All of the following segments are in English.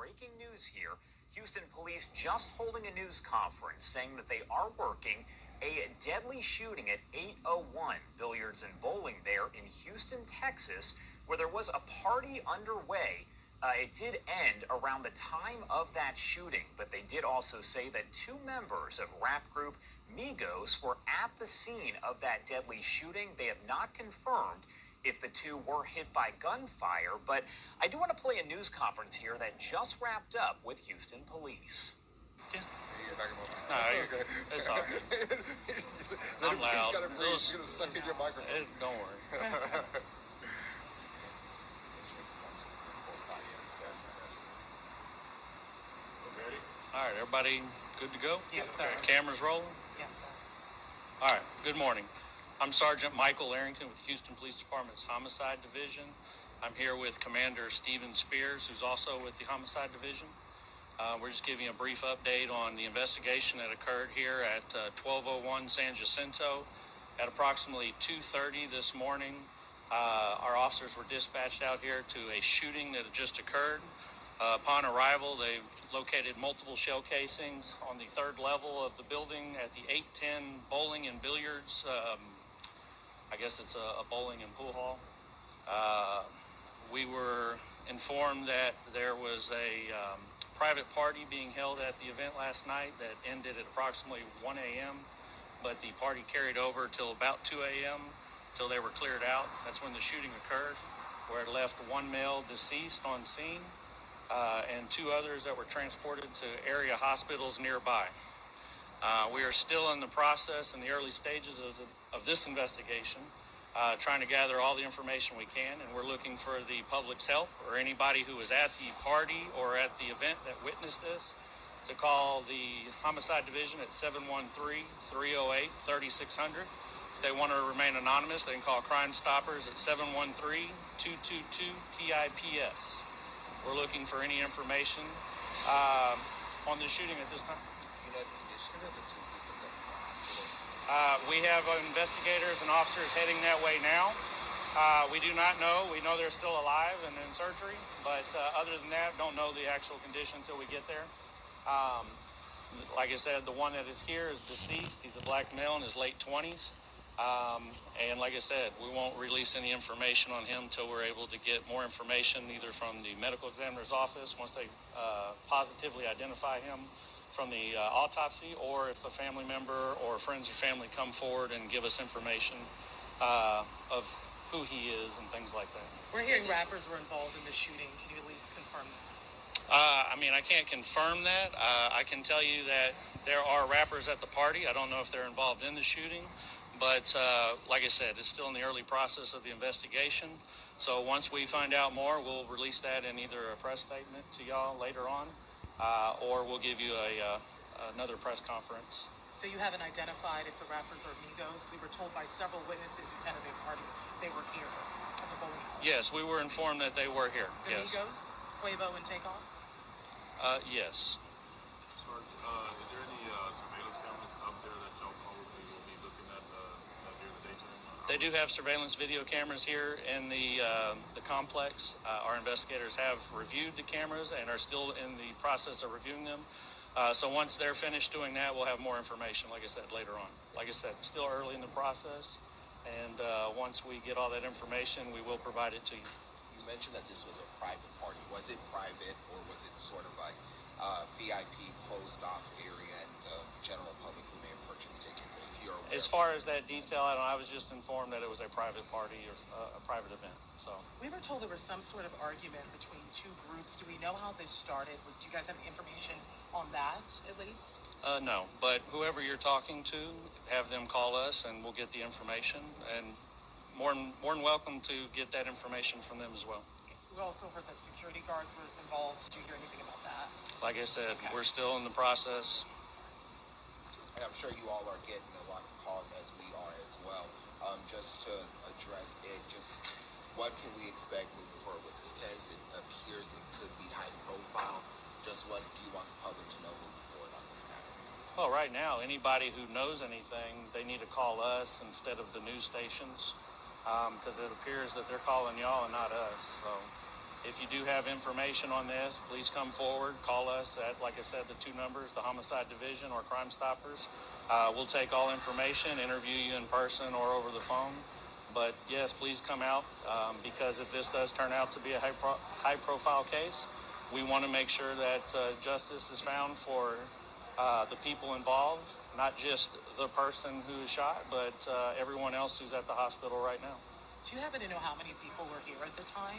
breaking news here. Houston police just holding a news conference saying that they are working a deadly shooting at 801 Billiards and Bowling there in Houston, Texas, where there was a party underway. It did end around the time of that shooting, but they did also say that two members of rap group Migos were at the scene of that deadly shooting. They have not confirmed if the two were hit by gunfire, but I do want to play a news conference here that just wrapped up with Houston police. Yeah. No, you're good. It's all right. I'm loud. He's gonna suck in your microphone. Don't worry. All right, everybody good to go? Yes, sir. Cameras rolling? Yes, sir. All right, good morning. I'm Sergeant Michael Arrington with Houston Police Department's Homicide Division. I'm here with Commander Steven Spears, who's also with the Homicide Division. We're just giving a brief update on the investigation that occurred here at 1201 San Jacinto. At approximately 2:30 this morning, our officers were dispatched out here to a shooting that had just occurred. Upon arrival, they located multiple shell casings on the third level of the building at the 810 Bowling and Billiards. I guess it's a bowling and pool hall. We were informed that there was a private party being held at the event last night that ended at approximately 1 a.m., but the party carried over till about 2 a.m. till they were cleared out. That's when the shooting occurred, where it left one male deceased on scene and two others that were transported to area hospitals nearby. We are still in the process in the early stages of this investigation, trying to gather all the information we can, and we're looking for the public's help or anybody who was at the party or at the event that witnessed this to call the Homicide Division at 713-308-3600. If they want to remain anonymous, they can call Crime Stoppers at 713-222-TIPS. We're looking for any information on the shooting at this time. We have investigators and officers heading that way now. We do not know. We know they're still alive and in surgery, but other than that, don't know the actual condition until we get there. Like I said, the one that is here is deceased. He's a black male in his late 20s. And like I said, we won't release any information on him until we're able to get more information, either from the medical examiner's office, once they positively identify him from the autopsy, or if a family member or friends or family come forward and give us information of who he is and things like that. We're hearing rappers were involved in the shooting. Can you at least confirm that? I can't confirm that. I can tell you that there are rappers at the party. I don't know if they're involved in the shooting, but like I said, it's still in the early process of the investigation. So once we find out more, we'll release that in either a press statement to y'all later on, or we'll give you another press conference. So you haven't identified if the rappers are Migos? We were told by several witnesses who attended the party they were here at the bowling alley. Yes, we were informed that they were here. The Yes. Migos, Quavo and Takeoff? Yes. Is there any surveillance cameras up there that y'all probably will be looking at during the daytime? They do have surveillance video cameras here in the complex. Our investigators have reviewed the cameras and are still in the process of reviewing them. So once they're finished doing that, we'll have more information, like I said, later on. Like I said, still early in the process, and once we get all that information, we will provide it to you. You mentioned that this was a private party. Was it private, or was it sort of like VIP closed-off area and the general public who may have purchased tickets? If you're aware As far as that detail, I was just informed that it was a private party or a private event. So We were told there was some sort of argument between two groups. Do we know how this started? Do you guys have information on that, at least? no, but whoever you're talking to, have them call us, and we'll get the information. And more than welcome to get that information from them as well. We also heard that security guards were involved. Did you hear anything about that? Like I said, we're still in the process. And I'm sure you all are getting a lot of calls, as we are as well. Just to address it, just what can we expect moving forward with this case? It appears it could be high profile. Just what do you want the public to know moving forward on this matter? Well, right now, anybody who knows anything, they need to call us instead of the news stations, because it appears that they're calling y'all and not us. So If you do have information on this, please come forward. Call us at, like I said, the two numbers, the Homicide Division or Crime Stoppers. We'll take all information, interview you in person or over the phone. But yes, please come out because if this does turn out to be a high-profile case, we want to make sure that justice is found for the people involved, not just the person who is shot, but everyone else who's at the hospital right now. Do you happen to know how many people were here at the time?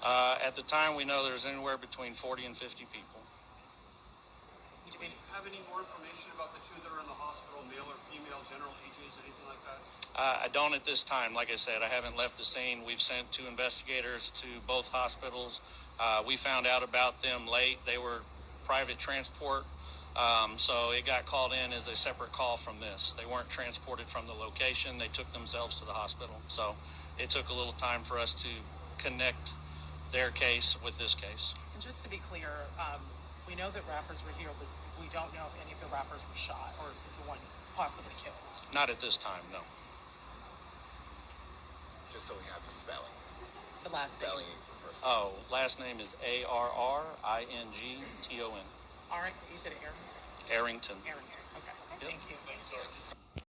At the time, we know there's anywhere between 40 and 50 people. Do we have any more information about the two that are in the hospital, male or female, general ages, anything like that? I don't at this time. Like I said, I haven't left the scene. We've sent two investigators to both hospitals. We found out about them late. They were private transport, so it got called in as a separate call from this. They weren't transported from the location. They took themselves to the hospital. So it took a little time for us to connect their case with this case. And just to be clear, we know that rappers were here, but we don't know if any of the rappers were shot or is the one possibly killed. Not at this time, no. Just so we have your spelling. The last name. Spelling for first. Oh, last name is Arrington. You said Arrington. Arrington. Arrington. Okay. Yep. Thank you.